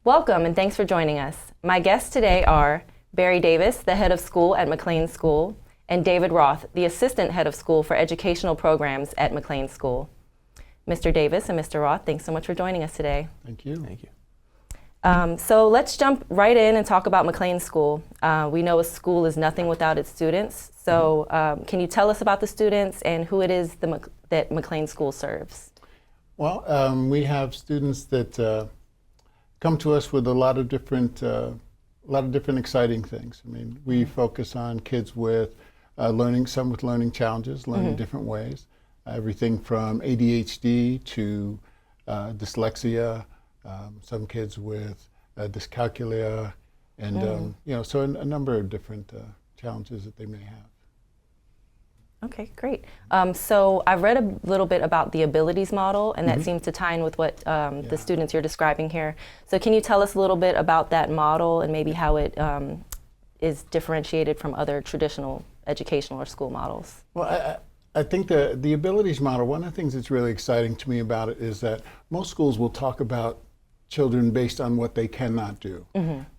Welcome and thanks for joining us. My guests today are Barry Davis, the head of school at McLean School, and David Roth, the assistant head of school for educational programs at McLean School. Mr. Davis and Mr. Roth, thanks so much for joining us today. Thank you. Thank you. So let's jump right in and talk about McLean School. We know a school is nothing without its students. So can you tell us about the students and who it is that McLean School serves? Well, we have students that come to us with a lot of different exciting things. I mean, we focus on kids with some with learning challenges, learning different ways. Everything from ADHD to dyslexia, some kids with dyscalculia, and so a number of different challenges that they may have. Okay, great. So I've read a little bit about the abilities model, and that seems to tie in with what the students you're describing here. So can you tell us a little bit about that model and maybe how it is differentiated from other traditional educational or school models? Well, I think the abilities model, one of the things that's really exciting to me about it is that most schools will talk about children based on what they cannot do.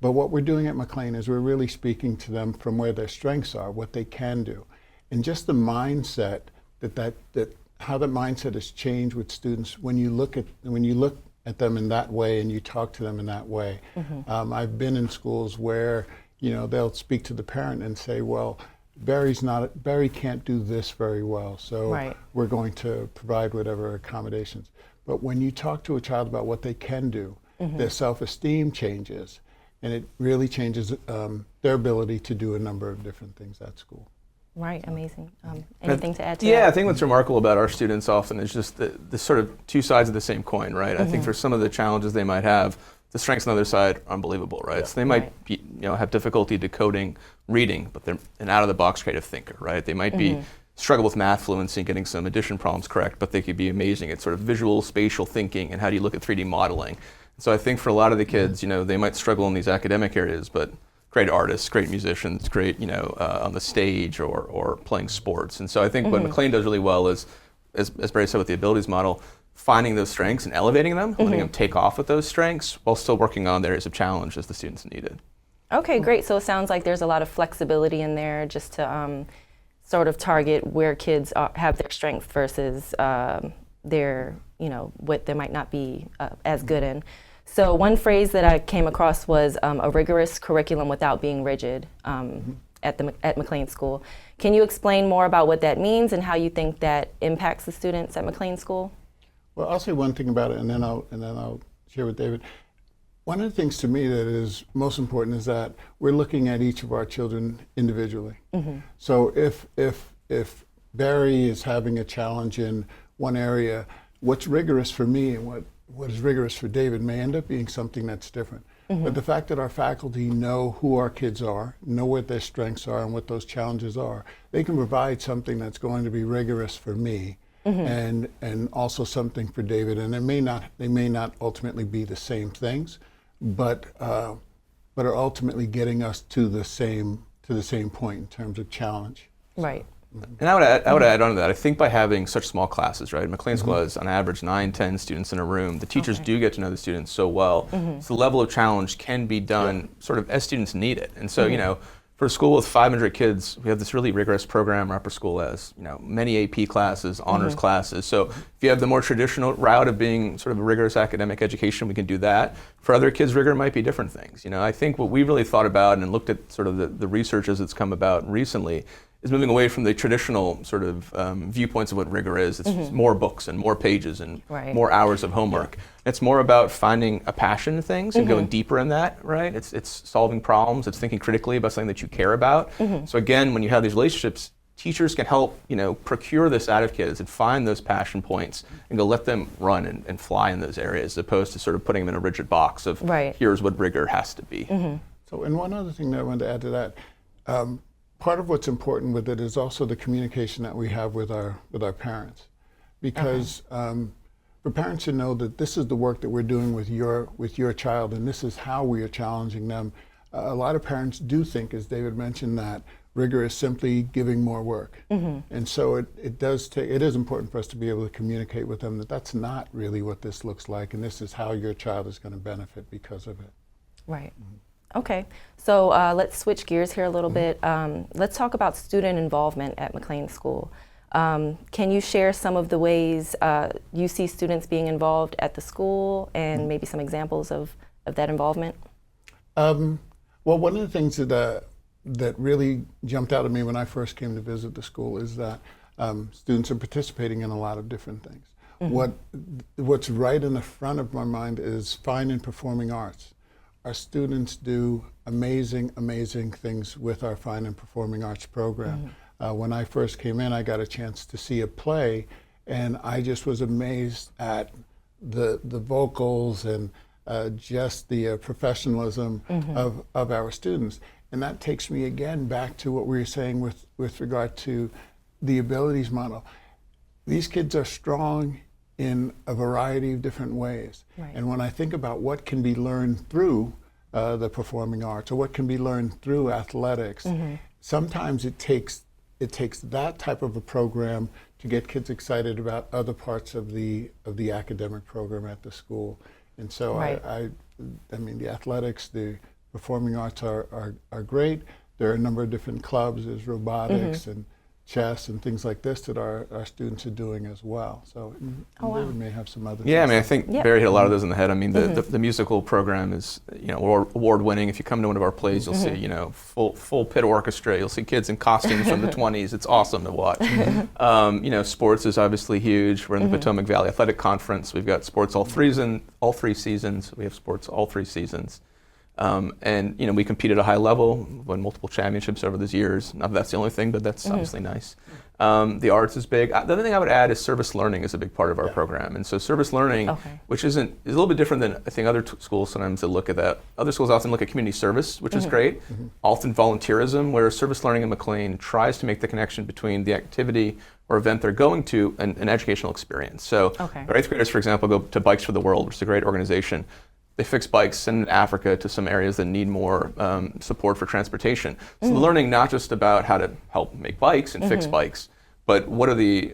But what we're doing at McLean is we're really speaking to them from where their strengths are, what they can do. And just the mindset that how the mindset has changed with students when you look at them in that way and you talk to them in that way. I've been in schools where they'll speak to the parent and say, well, Barry can't do this very well, so we're going to provide whatever accommodations. But when you talk to a child about what they can do, their self-esteem changes, and it really changes their ability to do a number of different things at school. Right, amazing. Anything to add to that? Yeah, I think what's remarkable about our students often is just the sort of two sides of the same coin, right? I think for some of the challenges they might have, the strengths on the other side are unbelievable, right? Yeah. So they might have difficulty decoding reading, but they're an out-of-the-box creative thinker, right? They might be struggle with math fluency and getting some addition problems correct, but they could be amazing at sort of visual spatial thinking and how do you look at 3D modeling. So I think for a lot of the kids, they might struggle in these academic areas, but great artists, great musicians, great, on the stage or playing sports. And so I think what McLean does really well is, as Barry said with the abilities model, finding those strengths and elevating them, letting them take off with those strengths while still working on the areas of challenge as the students needed. Okay, great. So it sounds like there's a lot of flexibility in there just to sort of target where kids have their strength versus their, what they might not be as good in. So one phrase that I came across was a rigorous curriculum without being rigid at McLean School. Can you explain more about what that means and how you think that impacts the students at McLean School? Well, I'll say one thing about it, and then I'll share with David. One of the things to me that is most important is that we're looking at each of our children individually. So if Barry is having a challenge in one area, what's rigorous for me and what is rigorous for David may end up being something that's different. But the fact that our faculty know who our kids are, know what their strengths are and what those challenges are, they can provide something that's going to be rigorous for me and also something for David. And they may not ultimately be the same things, but are ultimately getting us to the same point in terms of challenge. Right. And I would add on to that. I think by having such small classes, right? McLean School has on average 9, 10 students in a room. The teachers do get to know the students so well. So the level of challenge can be done sort of as students need it. And so, for a school with 500 kids, we have this really rigorous program. Our upper school has, many AP classes, honors classes. So if you have the more traditional route of being sort of a rigorous academic education, we can do that. For other kids, rigor might be different things. I think what we really thought about and looked at sort of the research as it's come about recently is moving away from the traditional sort of viewpoints of what rigor is. It's just more books and more pages and more hours of homework. It's more about finding a passion in things and going deeper in that, right? It's solving problems, it's thinking critically about something that you care about. So again, when you have these relationships, teachers can help, procure this out of kids and find those passion points and go let them run and fly in those areas as opposed to sort of putting them in a rigid box of here's what rigor has to be. So, and one other thing that I wanted to add to that, part of what's important with it is also the communication that we have with our parents, because for parents to know that this is the work that we're doing with your child and this is how we are challenging them. A lot of parents do think, as David mentioned, that rigor is simply giving more work. And so it is important for us to be able to communicate with them that that's not really what this looks like, and this is how your child is going to benefit because of it. Right. Okay. So let's switch gears here a little bit. Let's talk about student involvement at McLean School. Can you share some of the ways you see students being involved at the school, and maybe some examples of that involvement? Well, one of the things that really jumped out at me when I first came to visit the school is that students are participating in a lot of different things. What's right in the front of my mind is fine and performing arts. Our students do amazing, amazing things with our fine and performing arts program. When I first came in, I got a chance to see a play, and I just was amazed at the vocals and just the professionalism of our students. And that takes me again back to what we were saying with regard to the abilities model. These kids are strong in a variety of different ways. Right. And when I think about what can be learned through the performing arts, or what can be learned through athletics, sometimes it takes that type of a program to get kids excited about other parts of the academic program at the school. And so right. I mean, the athletics, the performing arts are great. There are a number of different clubs. There's robotics and chess and things like this that our students are doing as well. So we may have some other Yeah, I things. mean, I think Barry hit a lot of those in the head. I mean, the musical program is, award winning. If you come to one of our plays, you'll see, full pit orchestra. You'll see kids in costumes from the 20s. It's awesome to watch. Sports is obviously huge. We're in the Potomac Valley Athletic Conference. We've got sports all 3 seasons. We have sports all 3 seasons. And we compete at a high level, won multiple championships over those years. Not that that's the only thing, but that's obviously nice. The arts is big. The other thing I would add is service learning is a big part of our program. And so service learning, which is a little bit different than I think other schools sometimes that look at that. Other schools often look at community service, which is great. Often volunteerism, where service learning in McLean tries to make the connection between the activity or event they're going to and an educational experience. So our 8th graders, for example, go to Bikes for the World, which is a great organization. They fix bikes, send Africa to some areas that need more support for transportation. So learning not just about how to help make bikes and fix bikes, but what are the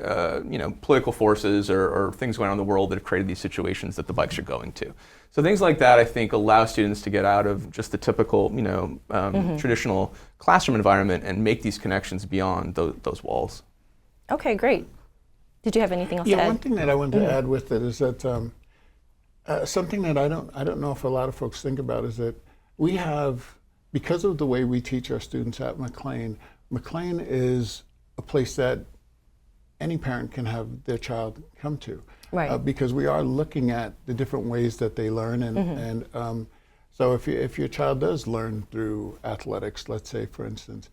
political forces or things going on in the world that have created these situations that the bikes are going to. So things like that, I think, allow students to get out of just the typical, traditional classroom environment and make these connections beyond those walls. Okay, great. Did you have anything else to add? Yeah, one thing that I wanted to add with it is that something that I don't know if a lot of folks think about is that we have, because of the way we teach our students at McLean is a place that any parent can have their child come to. Right. Because we are looking at the different ways that they learn, and so if your child does learn through athletics, let's say for instance,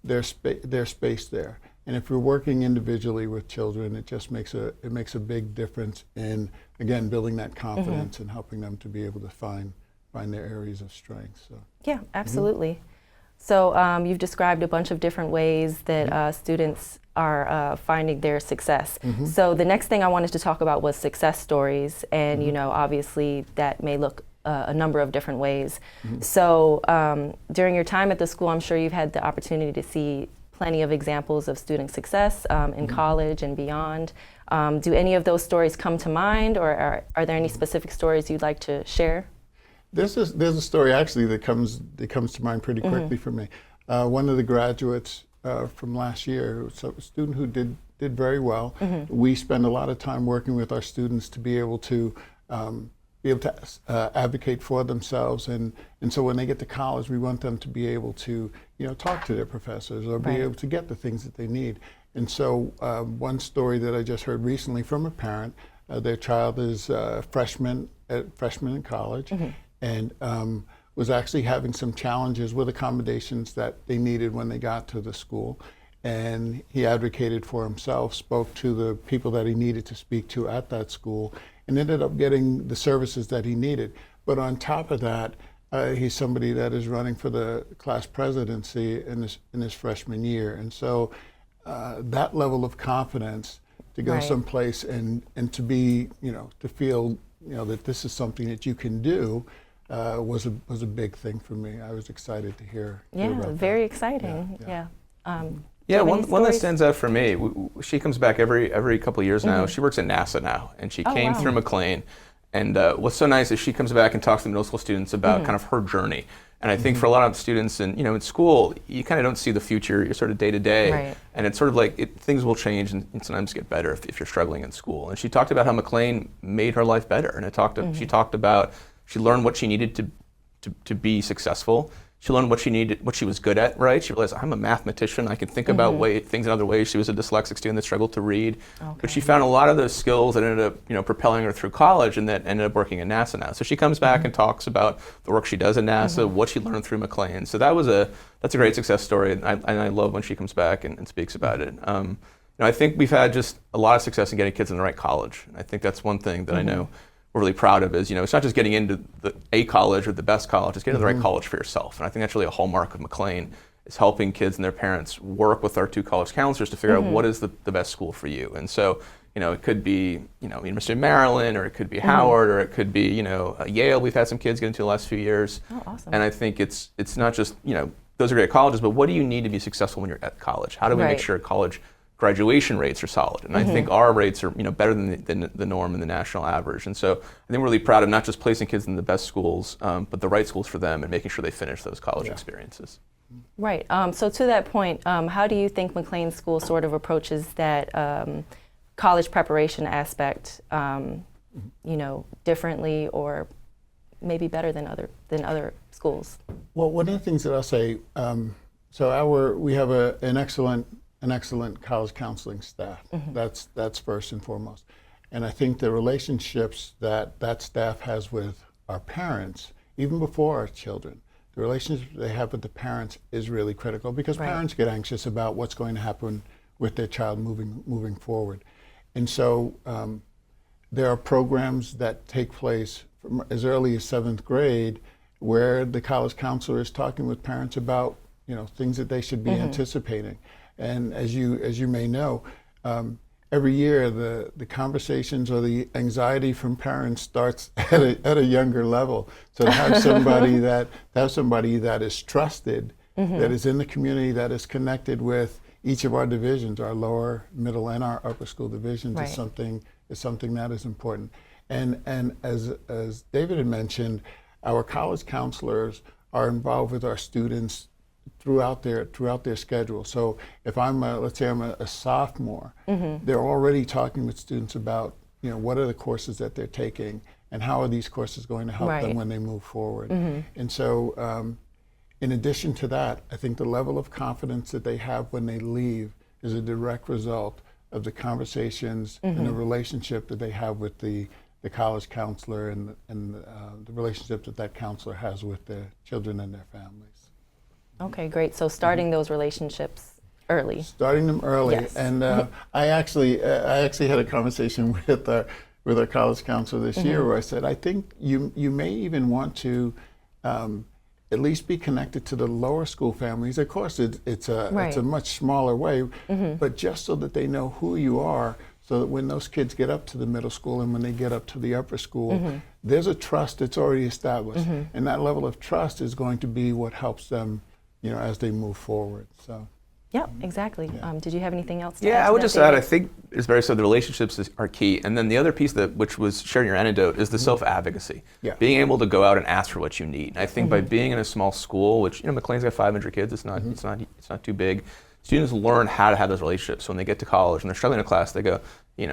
there's space there. And if we're working individually with children, it just makes a big difference in, again, building that confidence and helping them to be able to find their areas of strength. So. Yeah, absolutely. So you've described a bunch of different ways that students are finding their success. So the next thing I wanted to talk about was success stories, and obviously that may look a number of different ways. So during your time at the school, I'm sure you've had the opportunity to see plenty of examples of student success in college and beyond. Do any of those stories come to mind, or are there any specific stories you'd like to share? There's a story actually that comes to mind pretty quickly for me. One of the graduates from last year, so a student who did very well. We spend a lot of time working with our students to be able to advocate for themselves, and so when they get to college, we want them to be able to talk to their professors or be able to get the things that they need. And so one story that I just heard recently from a parent, their child is freshman in college, and was actually having some challenges with accommodations that they needed when they got to the school. And he advocated for himself, spoke to the people that he needed to speak to at that school, and ended up getting the services that he needed. But on top of that, he's somebody that is running for the class presidency in his freshman year. And so that level of confidence to go someplace and to be, to feel, that this is something that you can do, was a big thing for me. I was excited to hear Yeah, about very that. exciting. Yeah. Yeah. Yeah, Do you have any one that stories? stands out for me. She comes back every couple of years now. She works at NASA now, and she Oh, came wow. through McLean. And what's so nice is she comes back and talks to middle school students about kind of her journey. And I think for a lot of students in school, you kind of don't see the future. You're sort of day to day, Right. and it's sort of like things will change and sometimes get better if you're struggling in school. And she talked about how McLean made her life better. And she talked about she learned what she needed to be successful. She learned what she needed, what she was good at, right? She realized, I'm a mathematician. I can think about things in other ways. She was a dyslexic student that struggled to read. Okay. But she found a lot of those skills that ended up, propelling her through college and that ended up working at NASA now. So she comes back and talks about the work she does at NASA, what she learned through McLean. So that's a great success story. And I love when she comes back and speaks about it. I think we've had just a lot of success in getting kids in the right college. And I think that's one thing that I know we're really proud of is, it's not just getting into a college or the best college, it's getting to the right college for yourself. And I think that's really a hallmark of McLean, is helping kids and their parents work with our 2 college counselors to figure out what is the best school for you. And so, it could be, University of Maryland, or it could be Howard, or it could be, Yale. We've had some kids get into the last few years. Oh, awesome. And I think it's not just, those are great colleges, but what do you need to be successful when you're at college? How do we make Right. sure college graduation rates are solid? And I think our rates are better than the norm and the national average. And so I think we're really proud of not just placing kids in the best schools, but the right schools for them and making sure they finish those college experiences. Right. So to that point, how do you think McLean School sort of approaches that college preparation aspect, differently or maybe better than other schools? Well, one of the things that I'll say, we have an excellent college counseling staff. That's first and foremost. And I think the relationships that staff has with our parents, even before our children, the relationship they have with the parents is really critical, because Right. parents get anxious about what's going to happen with their child moving forward. And so there are programs that take place from as early as 7th grade where the college counselor is talking with parents about things that they should be anticipating. And as you may know, every year the conversations or the anxiety from parents starts at a younger level. So to have somebody that is trusted, that is in the community, that is connected with each of our divisions, our lower, middle, and our upper school divisions, Right. is something that is important. And as David had mentioned, our college counselors are involved with our students throughout their schedule. So if let's say I'm a sophomore, they're already talking with students about what are the courses that they're taking and how are these courses going to help them Right. when they move forward. And so in addition to that, I think the level of confidence that they have when they leave is a direct result of the conversations and the relationship that they have with the college counselor and the relationship that counselor has with their children and their families. Okay, great. So starting those relationships early. Starting them early. Yes. And I actually had a conversation with our college counselor this year where I said, I think you may even want to at least be connected to the lower school families. Of course, it's Right. a much smaller way, but just so that they know who you are, so that when those kids get up to the middle school and when they get up to the upper school, there's a trust that's already established. And that level of trust is going to be what helps them, as they move forward. So. Yeah, exactly. Yeah. Did you have anything else to add? Yeah, I to would that, just add, David? I think it's very so the relationships are key. And then the other piece which was sharing your anecdote is the self-advocacy. Yeah. Being able to go out and ask for what you need. And I think by being in a small school, which McLean's got 500 kids, it's not too big. Students learn how to have those relationships. So when they get to college and they're struggling in a class, they go,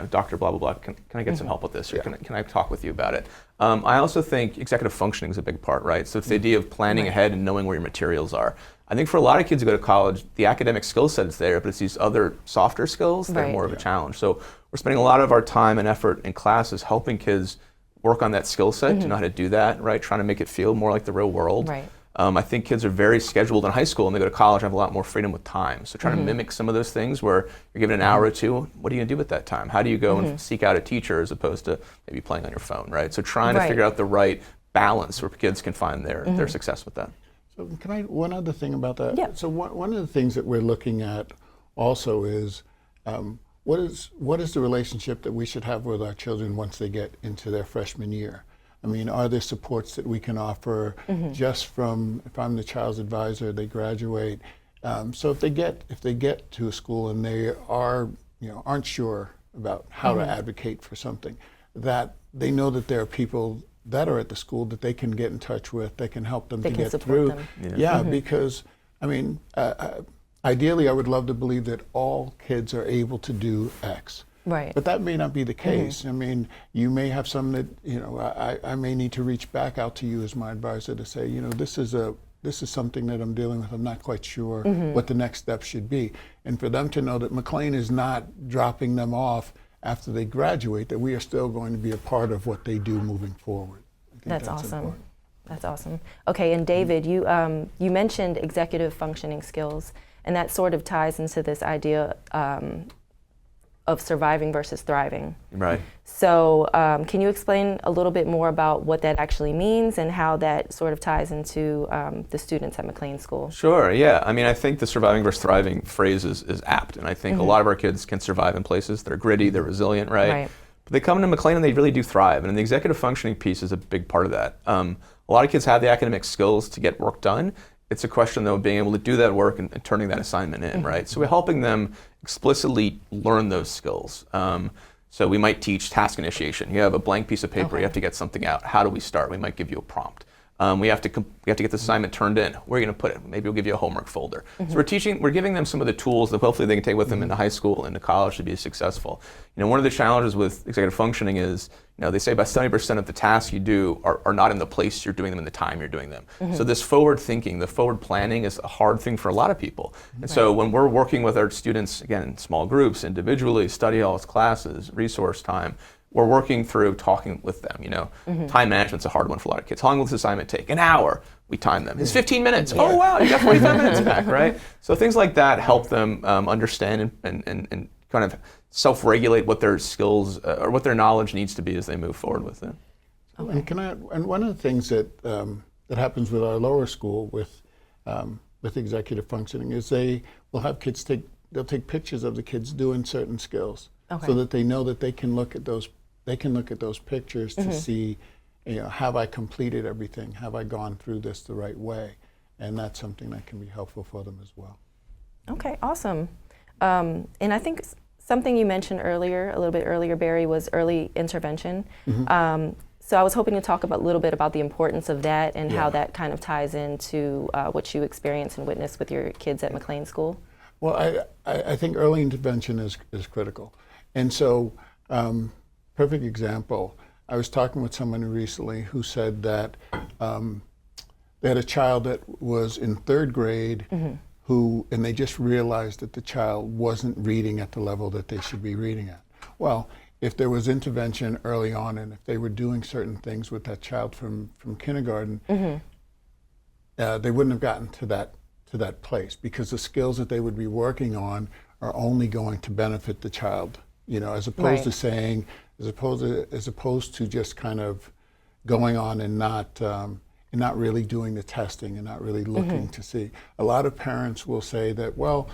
Dr. blah, blah, blah, can I get some help with this? Or can I talk with you about it? I also think executive functioning is a big part, right? So it's the idea of planning Right. ahead and knowing where your materials are. I think for a lot of kids who go to college, the academic skill set is there, but it's these other softer skills that are Right. more of a challenge. So we're spending a lot of our time and effort in classes helping kids work on that skill set to know how to do that, right? Trying to make it feel more like the real world. Right. I think kids are very scheduled in high school and they go to college and have a lot more freedom with time. So trying to mimic some of those things where you're given an hour or two, what are you going to do with that time? How do you go and seek out a teacher as opposed to maybe playing on your phone, right? So trying to Right. figure out the right balance where kids can find their success with that. So one other thing about that? Yeah. So one of the things that we're looking at also is what is the relationship that we should have with our children once they get into their freshman year? I mean, are there supports that we can offer just from, if I'm the child's advisor, they graduate. So if they get to a school and they are, aren't sure about how to advocate for something, that they know that there are people that are at the school that they can get in touch with, that can help them They to can get support through. them. Yeah, because, I mean, ideally I would love to believe that all kids are able to do X. Right. But that may not be the case. I mean, you may have some that, I may need to reach back out to you as my advisor to say, this is something that I'm dealing with. I'm not quite sure what the next step should be. And for them to know that McLean is not dropping them off after they graduate, that we are still going to be a part of what they do moving forward. I think That's awesome. important. That's awesome. Okay, and David, you mentioned executive functioning skills, and that sort of ties into this idea of surviving versus thriving. Right. So can you explain a little bit more about what that actually means and how that sort of ties into the students at McLean School? Sure, yeah. I mean, I think the surviving versus thriving phrase is apt, and I think a lot of our kids can survive in places that are gritty, they're resilient, right? But they come into McLean and they really do thrive, and the executive functioning piece is a big part of that. A lot of kids have the academic skills to get work done. It's a question, though, of being able to do that work and turning that assignment in, right? So we're helping them explicitly learn those skills. So we might teach task initiation. You have a blank piece of paper, you have to get something out. How do we start? We might give you a prompt. We have to get this assignment turned in. Where are you going to put it? Maybe we'll give you a homework folder. So we're giving them some of the tools that hopefully they can take with them into high school, into college to be successful. One of the challenges with executive functioning is, they say about 70% of the tasks you do are not in the place you're doing them and the time you're doing them. So this forward thinking, the forward planning is a hard thing for a lot of people. And so when we're working with our students, again, in small groups, individually, study halls, classes, resource time, we're working through talking with them. Time management's a hard one for a lot of kids. How long will this assignment take? An hour. We time them. It's 15 minutes. Oh, wow, you got 45 minutes back, right? So things like that help them understand and kind of self-regulate what their skills or what their knowledge needs to be as they move forward with it. Okay. And one of the things that that happens with our lower school with executive functioning is they will have kids they'll take pictures of the kids doing certain skills, so that they know that they can look at those pictures to see, have I completed everything? Have I gone through this the right way? And that's something that can be helpful for them as well. Okay, awesome. And I think something you mentioned a little bit earlier, Barry, was early intervention. So I was hoping to talk a little bit about the importance of that and how that kind of ties into what you experience and witness with your kids at McLean School. Well, I think early intervention is critical. And so, perfect example, I was talking with someone recently who said that they had a child that was in third grade and they just realized that the child wasn't reading at the level that they should be reading at. Well, if there was intervention early on and if they were doing certain things with that child from kindergarten, they wouldn't have gotten to that place, because the skills that they would be working on are only going to benefit the child, as opposed to saying, as opposed to just kind of going on and not really doing the testing and not really looking to see. A lot of parents will say that, well,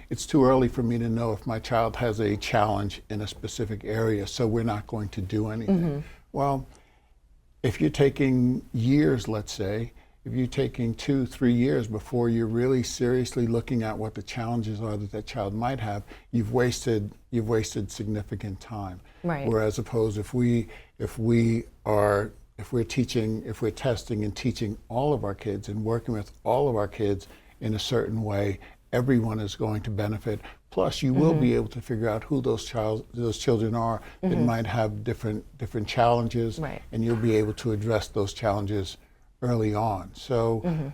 it's too early for me to know if my child has a challenge in a specific area, so we're not going to do anything. Well, if you're taking years, let's say, if you're taking 2-3 years before you're really seriously looking at what the challenges are that child might have, you've wasted significant time. Right. Whereas opposed if we're testing and teaching all of our kids and working with all of our kids in a certain way, everyone is going to benefit. Plus, you will be able to figure out who those children are that might have different challenges, and you'll be able to address those challenges early on. So,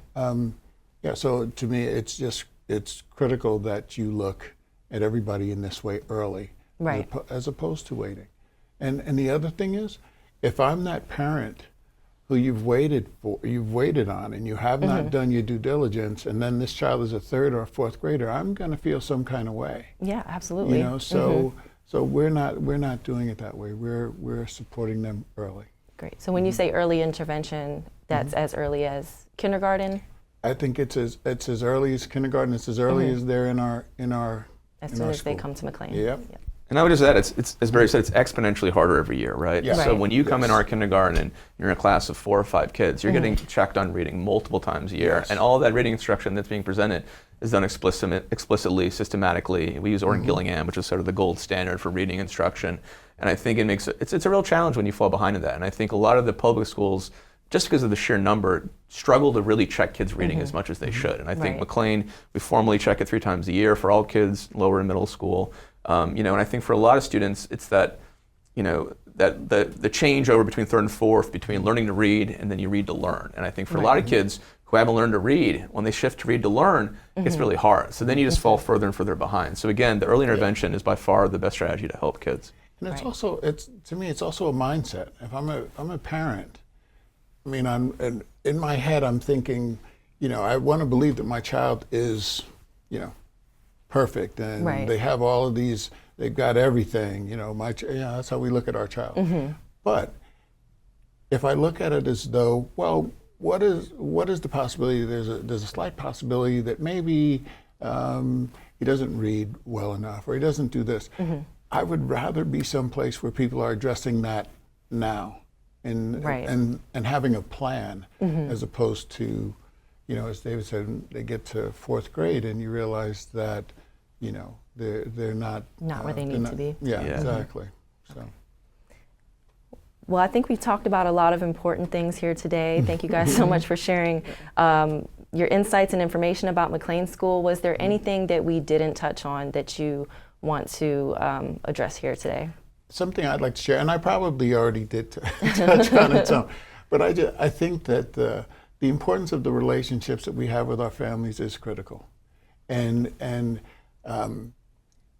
so to me, it's critical that you look at everybody in this way early, as opposed to waiting. And the other thing is, if I'm that parent who you've waited on, and you have not done your due diligence, and then this child is a third or a fourth grader, I'm going to feel some kind of way. Yeah, absolutely. So we're not doing it that way. We're supporting them early. Great. So when you say early intervention, that's as early as kindergarten? I think it's as early as kindergarten. It's as early as they're in our as soon as school. they come to McLean. Yep. And I would just add, it's as Barry said, it's exponentially harder every year, right? Yeah. So Right. when you come in our kindergarten and you're in a class of 4 or 5 kids, you're getting checked on reading multiple times a year, Yes. and all that reading instruction that's being presented is done explicitly, systematically. We use Orton Gillingham, which is sort of the gold standard for reading instruction, and I think it's a real challenge when you fall behind in that. And I think a lot of the public schools, just because of the sheer number, struggle to really check kids' reading as much as they should. And I think Right. McLean, we formally check it 3 times a year for all kids, lower and middle school. And I think for a lot of students, it's that, that the changeover between 3rd and 4th, between learning to read and then you read to learn. And I think for a lot of kids who haven't learned to read, when they shift to read to learn, it's really hard. So then you just fall further and further behind. So again, the early intervention is by far the best strategy to help kids. And it's also, to me, it's also a mindset. If I'm a parent, I mean, in my head, I'm thinking, I want to believe that my child is, perfect, and Right. they have all of these, they've got everything. That's how we look at our child. But if I look at it as though, well, what is the possibility? There's a slight possibility that maybe he doesn't read well enough, or he doesn't do this. I would rather be someplace where people are addressing that now, and Right. and having a plan, as opposed to, as David said, they get to 4th grade and you realize that, they're not Not where they they're need to be. Yeah, Yeah. exactly. So. Well, I think we talked about a lot of important things here today. Thank you guys so much for sharing your insights and information about McLean School. Was there anything that we didn't touch on that you want to address here today? Something I'd like to share, and I probably already did touch on it some, but I think that the importance of the relationships that we have with our families is critical. And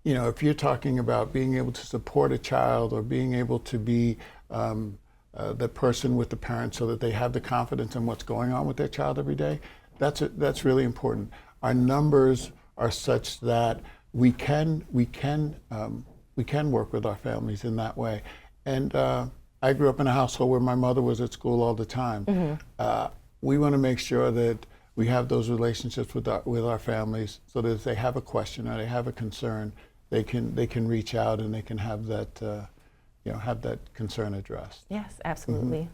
if you're talking about being able to support a child, or being able to be the person with the parents so that they have the confidence in what's going on with their child every day, that's really important. Our numbers are such that we can work with our families in that way. And I grew up in a household where my mother was at school all the time. We want to make sure that we have those relationships with our families, so that if they have a question or they have a concern, they can reach out and they can have that have that concern addressed. Yes, absolutely.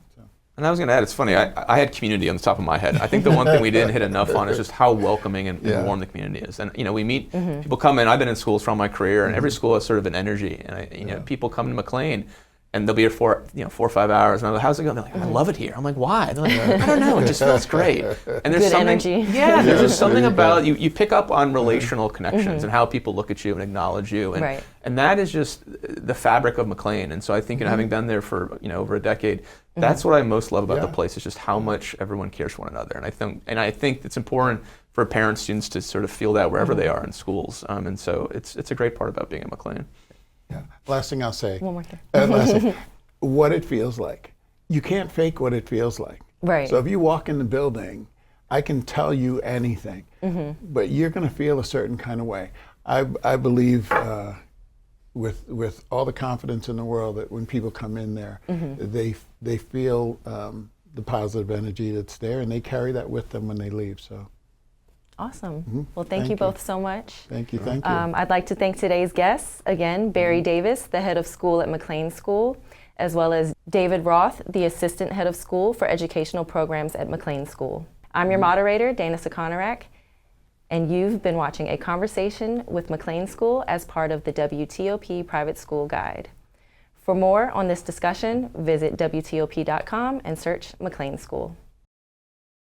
And I was going to add, it's funny, I had community on the top of my head. I think the one thing we didn't hit enough on is just how welcoming and warm the community is. And we meet people come in. I've been in schools from my career, and every school has sort of an energy. And people come to McLean, and they'll be here for 4 or 5 hours. And I'm like, how's it going? They're like, I love it here. I'm like, why? They're like, I don't know. It just feels great. And there's Good something, energy. yeah, there's just something about you pick up on relational connections and how people look at you and acknowledge you. And, Right. and that is just the fabric of McLean. And so I think, having been there for over a decade, that's what I most love about the place, is just how much everyone cares for one another. And I think it's important for parents, students to sort of feel that wherever they are in schools. And so it's a great part about being at McLean. Yeah. Last thing I'll say. One more thing. Last thing. What it feels like. You can't fake what it feels like. Right. So if you walk in the building, I can tell you anything, but you're going to feel a certain kind of way. I believe with all the confidence in the world that when people come in there, they feel the positive energy that's there, and they carry that with them when they leave. So. Awesome. Well, thank you Thank you. both so much. Thank you. Thank you. I'd like to thank today's guests, again, Barry Davis, the head of school at McLean School, as well as David Roth, the assistant head of school for educational programs at McLean School. I'm your moderator, Dana Sakonarak, and you've been watching a conversation with McLean School as part of the WTOP Private School Guide. For more on this discussion, visit WTOP.com and search McLean School.